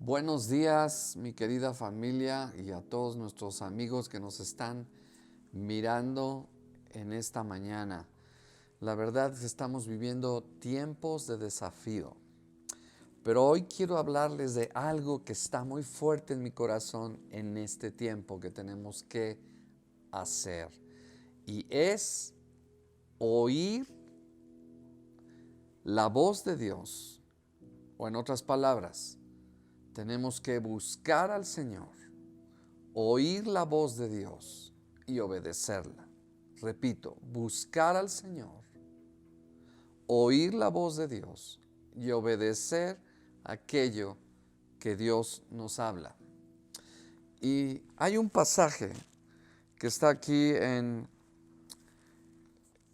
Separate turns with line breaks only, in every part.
Buenos días, mi querida familia, y a todos nuestros amigos que nos están mirando en esta mañana. La verdad es que estamos viviendo tiempos de desafío, pero hoy quiero hablarles de algo que está muy fuerte en mi corazón en este tiempo que tenemos que hacer, y es oír la voz de Dios, o en otras palabras, tenemos que buscar al Señor, oír la voz de Dios y obedecerla. Repito, buscar al Señor, oír la voz de Dios y obedecer aquello que Dios nos habla. Y hay un pasaje que está aquí en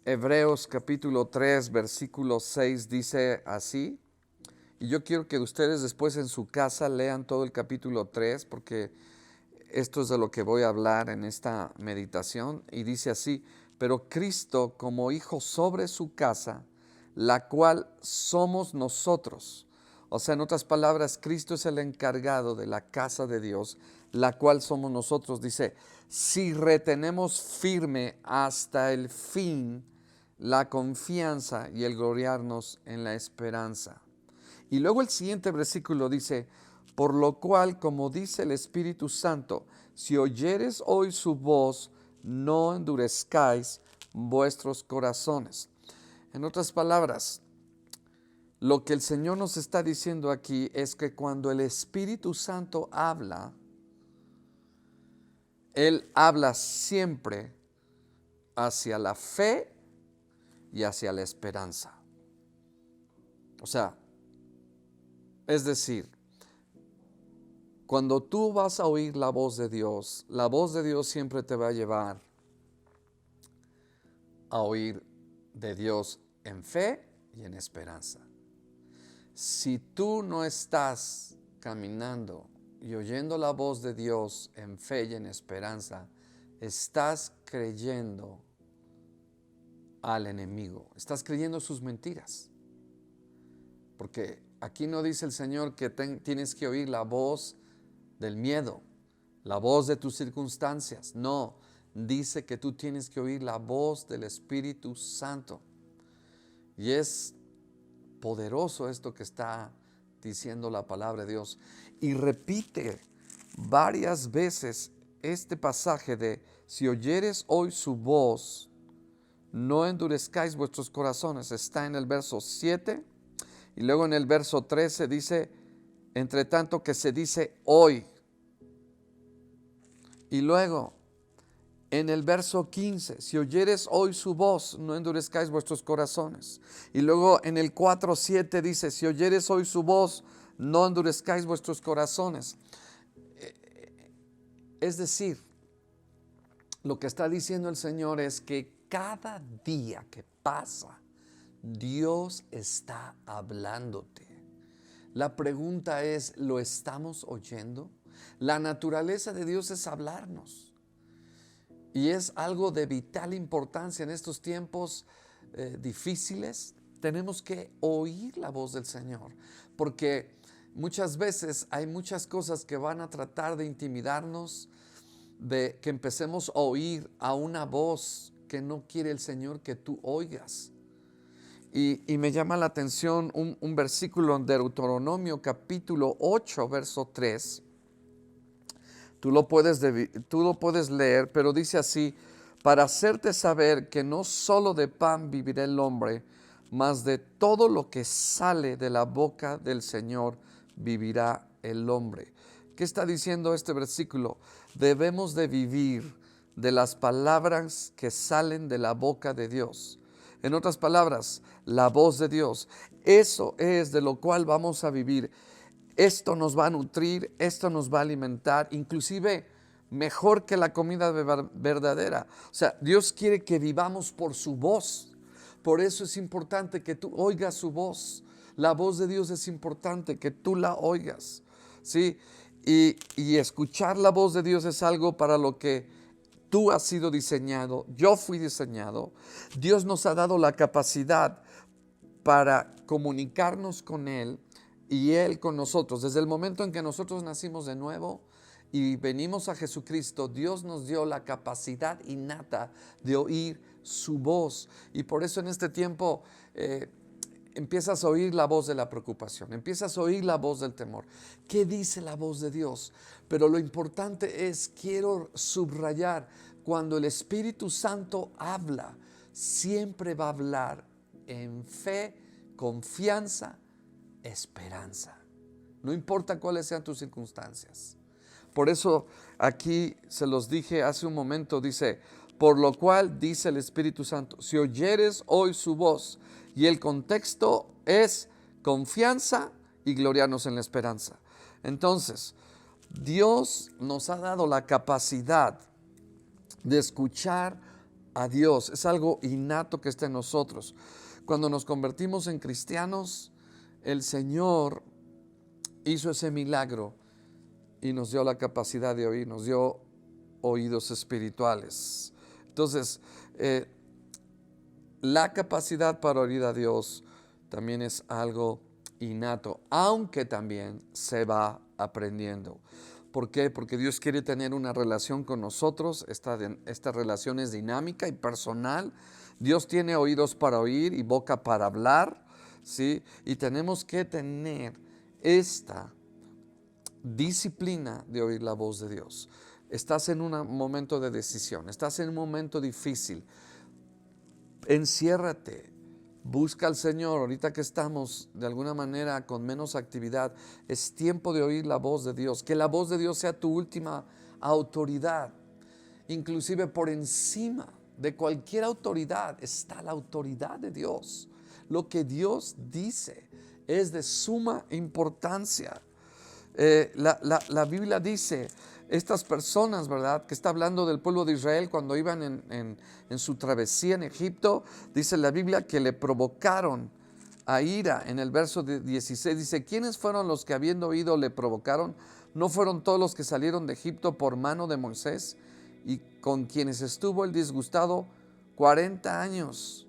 Hebreos capítulo 3, versículo 6, dice así. Y yo quiero que ustedes después en su casa lean todo el capítulo 3, porque esto es de lo que voy a hablar en esta meditación. Y dice así: pero Cristo como hijo sobre su casa, la cual somos nosotros. O sea, en otras palabras, Cristo es el encargado de la casa de Dios, la cual somos nosotros. Dice, si retenemos firme hasta el fin la confianza y el gloriarnos en la esperanza. Y luego el siguiente versículo dice, por lo cual, como dice el Espíritu Santo, si oyeres hoy su voz, no endurezcáis vuestros corazones. En otras palabras, lo que el Señor nos está diciendo aquí es que cuando el Espíritu Santo habla, Él habla siempre hacia la fe y hacia la esperanza. O sea, es decir, cuando tú vas a oír la voz de Dios siempre te va a llevar a oír de Dios en fe y en esperanza. Si tú no estás caminando y oyendo la voz de Dios en fe y en esperanza, estás creyendo al enemigo, estás creyendo sus mentiras. Porque aquí no dice el Señor que tienes que oír la voz del miedo, la voz de tus circunstancias. No, dice que tú tienes que oír la voz del Espíritu Santo. Y es poderoso esto que está diciendo la palabra de Dios. Y repite varias veces este pasaje de, si oyeres hoy su voz, no endurezcáis vuestros corazones. Está en el verso 7 y luego en el verso 13 dice, entre tanto que se dice hoy. Y luego en el verso 15, si oyeres hoy su voz, no endurezcáis vuestros corazones. Y luego en el 4:7 dice, si oyeres hoy su voz, no endurezcáis vuestros corazones. Es decir, lo que está diciendo el Señor es que cada día que pasa, Dios está hablándote. La pregunta es, ¿lo estamos oyendo? La naturaleza de Dios es hablarnos. Y es algo de vital importancia en estos tiempos difíciles. Tenemos que oír la voz del Señor, porque muchas veces hay muchas cosas que van a tratar de intimidarnos, de que empecemos a oír a una voz que no quiere el Señor que tú oigas. Y me llama la atención un versículo en Deuteronomio capítulo 8, verso 3. Tú lo puedes leer, pero dice así, para hacerte saber que no solo de pan vivirá el hombre, mas de todo lo que sale de la boca del Señor vivirá el hombre. ¿Qué está diciendo este versículo? Debemos de vivir de las palabras que salen de la boca de Dios. En otras palabras, la voz de Dios. Eso es de lo cual vamos a vivir. Esto nos va a nutrir, esto nos va a alimentar, inclusive mejor que la comida verdadera. O sea, Dios quiere que vivamos por su voz. Por eso es importante que tú oigas su voz. La voz de Dios es importante que tú la oigas, ¿sí? Y escuchar la voz de Dios es algo para lo que tú has sido diseñado, yo fui diseñado. Dios nos ha dado la capacidad para comunicarnos con Él y Él con nosotros. Desde el momento en que nosotros nacimos de nuevo y venimos a Jesucristo, Dios nos dio la capacidad innata de oír su voz. Y por eso en este tiempo empiezas a oír la voz de la preocupación, empiezas a oír la voz del temor. ¿Qué dice la voz de Dios? Pero lo importante es, quiero subrayar, cuando el Espíritu Santo habla, siempre va a hablar en fe, confianza, esperanza. No importa cuáles sean tus circunstancias. Por eso aquí se los dije hace un momento, dice, por lo cual dice el Espíritu Santo, si oyeres hoy su voz, y el contexto es confianza y gloriarnos en la esperanza. Entonces, Dios nos ha dado la capacidad de escuchar a Dios. Es algo innato que está en nosotros. Cuando nos convertimos en cristianos, el Señor hizo ese milagro y nos dio la capacidad de oír, nos dio oídos espirituales. Entonces, la capacidad para oír a Dios también es algo innato, aunque también se va aprendiendo. ¿Por qué? Porque Dios quiere tener una relación con nosotros. Esta relación es dinámica y personal. Dios tiene oídos para oír y boca para hablar, ¿sí? Y tenemos que tener esta disciplina de oír la voz de Dios. Estás en un momento de decisión, estás en un momento difícil. Enciérrate, busca al Señor. Ahorita que estamos de alguna manera con menos actividad, es tiempo de oír la voz de Dios. Que la voz de Dios sea tu última autoridad. Inclusive por encima de cualquier autoridad está la autoridad de Dios. Lo que Dios dice es de suma importancia. La Biblia dice, estas personas, ¿verdad?, que está hablando del pueblo de Israel cuando iban en su travesía en Egipto, dice la Biblia que le provocaron a ira. En el verso 16 dice, ¿quiénes fueron los que habiendo oído le provocaron? ¿No fueron todos los que salieron de Egipto por mano de Moisés y con quienes estuvo el disgustado 40 años?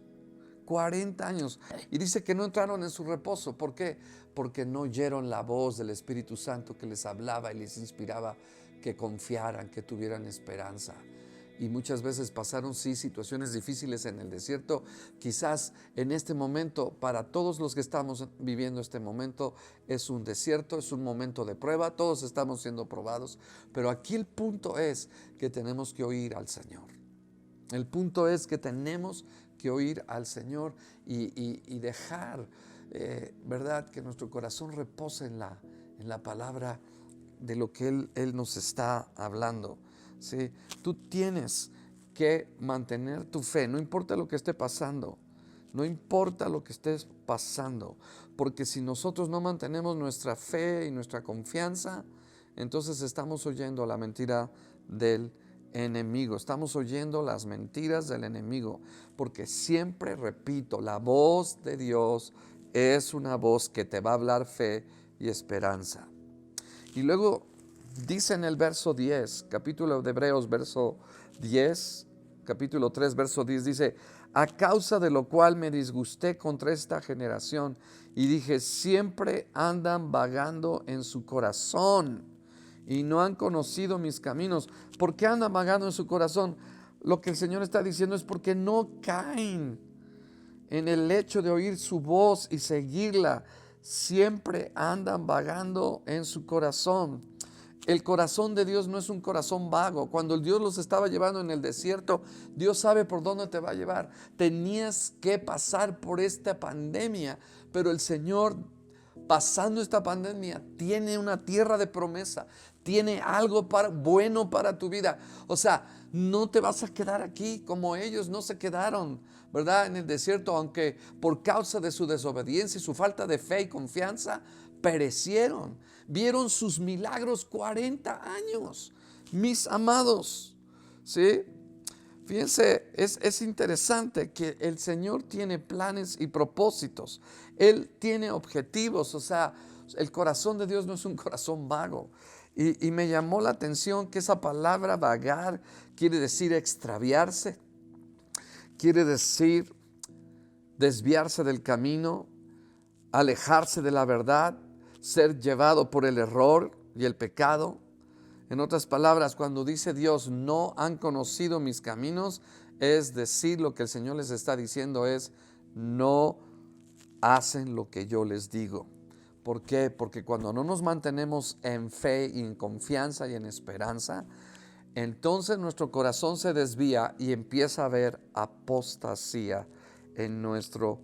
40 años. Y dice que no entraron en su reposo. ¿Por qué? Porque no oyeron la voz del Espíritu Santo que les hablaba y les inspiraba que confiaran, que tuvieran esperanza. Y muchas veces pasaron, sí, situaciones difíciles en el desierto. Quizás en este momento, para todos los que estamos viviendo este momento, es un desierto, es un momento de prueba. Todos estamos siendo probados. Pero aquí el punto es que tenemos que oír al Señor. El punto es que tenemos que oír al Señor y dejar, ¿verdad?, que nuestro corazón repose en la palabra de lo que Él nos está hablando, ¿sí? Tú tienes que mantener tu fe, no importa lo que esté pasando, no importa lo que estés pasando, porque si nosotros no mantenemos nuestra fe y nuestra confianza, entonces estamos oyendo la mentira del enemigo, estamos oyendo las mentiras del enemigo, porque siempre repito, la voz de Dios es una voz que te va a hablar fe y esperanza. Y luego dice en el verso 10, capítulo de Hebreos, verso 10, capítulo 3, verso 10, dice, a causa de lo cual me disgusté contra esta generación y dije, siempre andan vagando en su corazón y no han conocido mis caminos. ¿Por qué andan vagando en su corazón? Lo que el Señor está diciendo es porque no caen en el hecho de oír su voz y seguirla. Siempre andan vagando en su corazón. El corazón de Dios no es un corazón vago. Cuando Dios los estaba llevando en el desierto, Dios sabe por dónde te va a llevar. Tenías que pasar por esta pandemia, pero el Señor, pasando esta pandemia, tiene una tierra de promesa, tiene algo bueno para tu vida. O sea, no te vas a quedar aquí como ellos no se quedaron, ¿verdad?, en el desierto, aunque por causa de su desobediencia y su falta de fe y confianza, perecieron. Vieron sus milagros 40 años, mis amados, ¿sí? Fíjense, es interesante que el Señor tiene planes y propósitos. Él tiene objetivos, o sea, el corazón de Dios no es un corazón vago. Y me llamó la atención que esa palabra vagar quiere decir extraviarse, quiere decir desviarse del camino, alejarse de la verdad, ser llevado por el error y el pecado. En otras palabras, cuando dice Dios, no han conocido mis caminos, es decir, lo que el Señor les está diciendo es, no hacen lo que yo les digo. ¿Por qué? Porque cuando no nos mantenemos en fe y en confianza y en esperanza, entonces nuestro corazón se desvía y empieza a haber apostasía en nuestro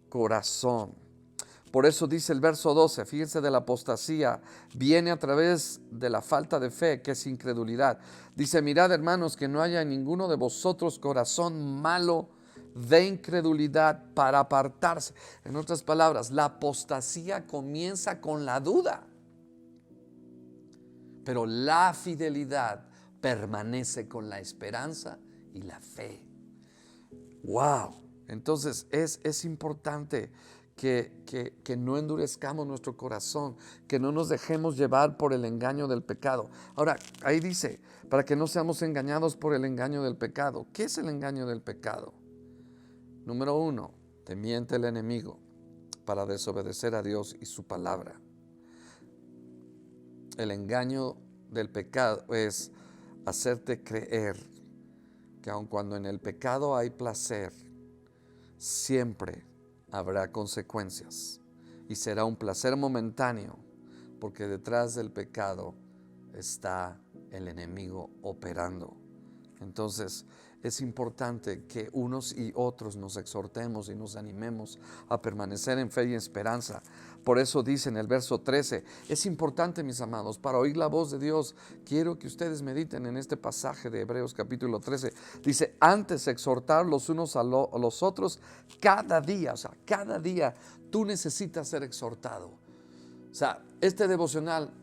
corazón. Por eso dice el verso 12, fíjense, de la apostasía viene a través de la falta de fe, que es incredulidad. Dice, mirad, hermanos, que no haya en ninguno de vosotros corazón malo de incredulidad para apartarse. En otras palabras, la apostasía comienza con la duda, pero la fidelidad permanece con la esperanza y la fe. ¡Wow! Entonces es importante que no endurezcamos nuestro corazón, que no nos dejemos llevar por el engaño del pecado. Ahora, ahí dice, para que no seamos engañados por el engaño del pecado. ¿Qué es el engaño del pecado? Número 1, te miente el enemigo para desobedecer a Dios y su palabra. El engaño del pecado es hacerte creer que aun cuando en el pecado hay placer, siempre habrá consecuencias y será un placer momentáneo, porque detrás del pecado está el enemigo operando. Entonces es importante que unos y otros nos exhortemos y nos animemos a permanecer en fe y esperanza. Por eso dice en el verso 13, es importante, mis amados, para oír la voz de Dios. Quiero que ustedes mediten en este pasaje de Hebreos capítulo 13. Dice, antes exhortar los unos a los otros cada día. O sea, cada día tú necesitas ser exhortado. O sea, este devocional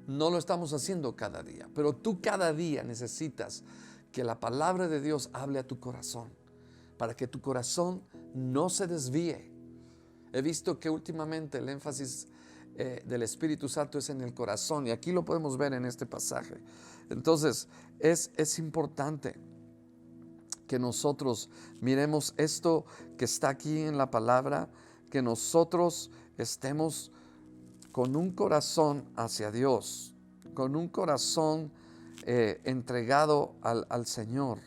no lo estamos haciendo cada día, pero tú cada día necesitas que la palabra de Dios hable a tu corazón, para que tu corazón no se desvíe. He visto que últimamente el énfasis del Espíritu Santo es en el corazón, y aquí lo podemos ver en este pasaje. Entonces es importante que nosotros miremos esto que está aquí en la palabra, que nosotros estemos con un corazón hacia Dios, con un corazón entregado al Señor.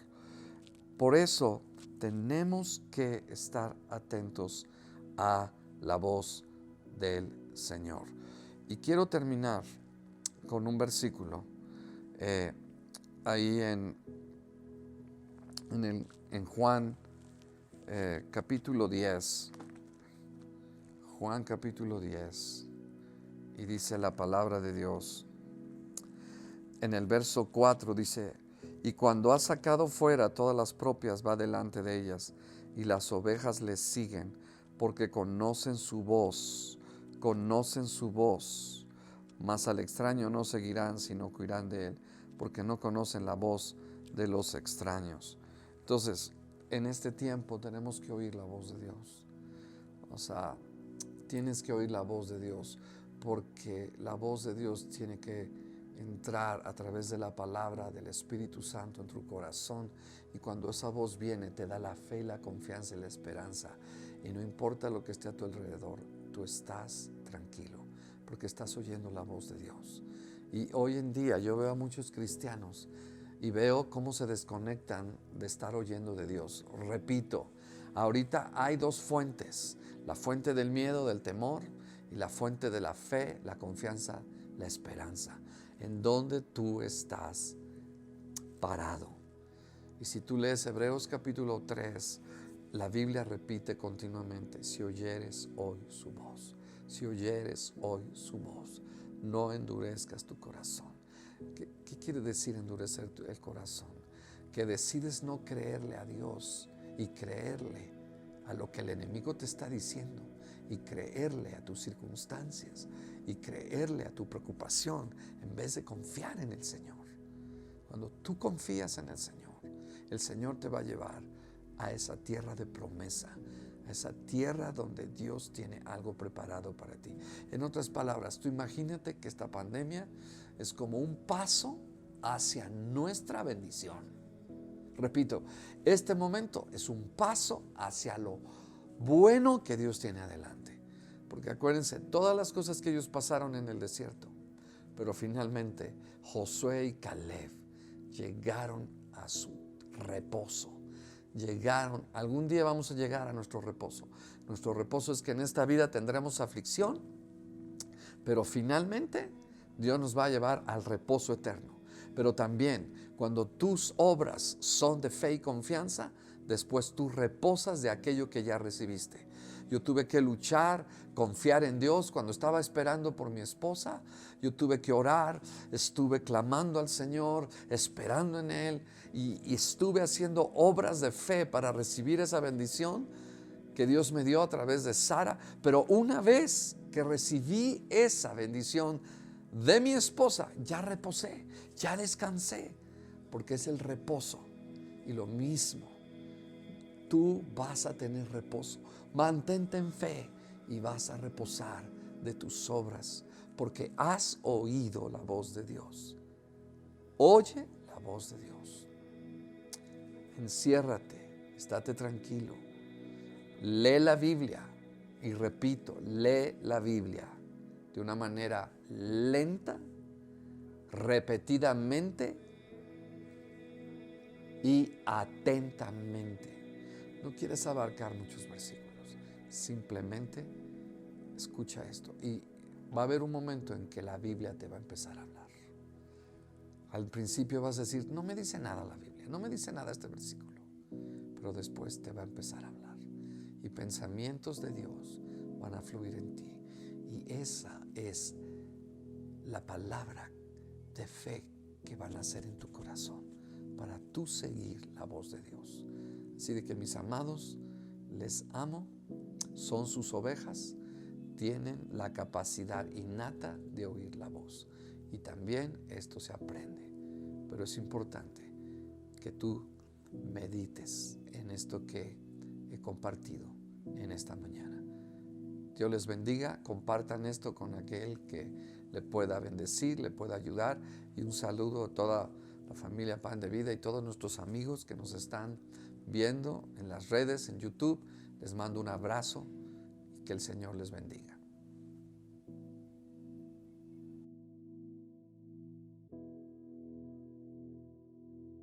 Por eso tenemos que estar atentos a la voz del Señor. Y quiero terminar con un versículo ahí en Juan capítulo 10. Juan capítulo 10. Y dice la palabra de Dios. En el verso 4 dice, y cuando ha sacado fuera todas las propias, va delante de ellas, y las ovejas le siguen, porque conocen su voz, mas al extraño no seguirán, sino que huirán de él, porque no conocen la voz de los extraños. Entonces, en este tiempo tenemos que oír la voz de Dios. O sea, tienes que oír la voz de Dios, porque la voz de Dios tiene que entrar a través de la palabra del Espíritu Santo en tu corazón, y cuando esa voz viene te da la fe y la confianza y la esperanza, y no importa lo que esté a tu alrededor, tú estás tranquilo porque estás oyendo la voz de Dios. Y hoy en día yo veo a muchos cristianos y veo cómo se desconectan de estar oyendo de Dios. Repito, ahorita hay dos fuentes: la fuente del miedo, del temor, y la fuente de la fe, la confianza, la esperanza. En donde tú estás parado. Y si tú lees Hebreos capítulo 3, la Biblia repite continuamente, si oyeres hoy su voz, si oyeres hoy su voz, no endurezcas tu corazón. ¿Qué quiere decir endurecer el corazón? Que decides no creerle a Dios y creerle a lo que el enemigo te está diciendo, y creerle a tus circunstancias, y creerle a tu preocupación, en vez de confiar en el Señor. Cuando tú confías en el Señor te va a llevar a esa tierra de promesa, a esa tierra donde Dios tiene algo preparado para ti. En otras palabras, tú imagínate que esta pandemia es como un paso hacia nuestra bendición. Repito, este momento es un paso hacia lo bueno que Dios tiene adelante. Porque acuérdense, todas las cosas que ellos pasaron en el desierto, pero finalmente Josué y Caleb llegaron a su reposo. Algún día vamos a llegar a nuestro reposo. Nuestro reposo es que en esta vida tendremos aflicción, pero finalmente Dios nos va a llevar al reposo eterno. Pero también cuando tus obras son de fe y confianza, después tú reposas de aquello que ya recibiste. Yo tuve que luchar, confiar en Dios cuando estaba esperando por mi esposa. Yo tuve que orar, estuve clamando al Señor, esperando en Él y estuve haciendo obras de fe para recibir esa bendición que Dios me dio a través de Sara. Pero una vez que recibí esa bendición de mi esposa, ya reposé, ya descansé, porque es el reposo. Y lo mismo, tú vas a tener reposo. Mantente en fe y vas a reposar de tus obras, porque has oído la voz de Dios. Oye la voz de Dios. Enciérrate, estate tranquilo. Lee la Biblia. Y repito, lee la Biblia de una manera lenta, repetidamente y atentamente. No quieres abarcar muchos versículos, simplemente escucha esto y va a haber un momento en que la Biblia te va a empezar a hablar. Al principio vas a decir, no me dice nada la Biblia, no me dice nada este versículo, pero después te va a empezar a hablar y pensamientos de Dios van a fluir en ti, y esa es la palabra de fe que van a nacer en tu corazón para tú seguir la voz de Dios. Así de que, mis amados, les amo, son sus ovejas, tienen la capacidad innata de oír la voz. Y también esto se aprende, pero es importante que tú medites en esto que he compartido en esta mañana. Dios les bendiga, compartan esto con aquel que le pueda bendecir, le pueda ayudar, y un saludo a toda la familia Pan de Vida y todos nuestros amigos que nos están viendo en las redes, en YouTube. Les mando un abrazo y que el Señor les bendiga.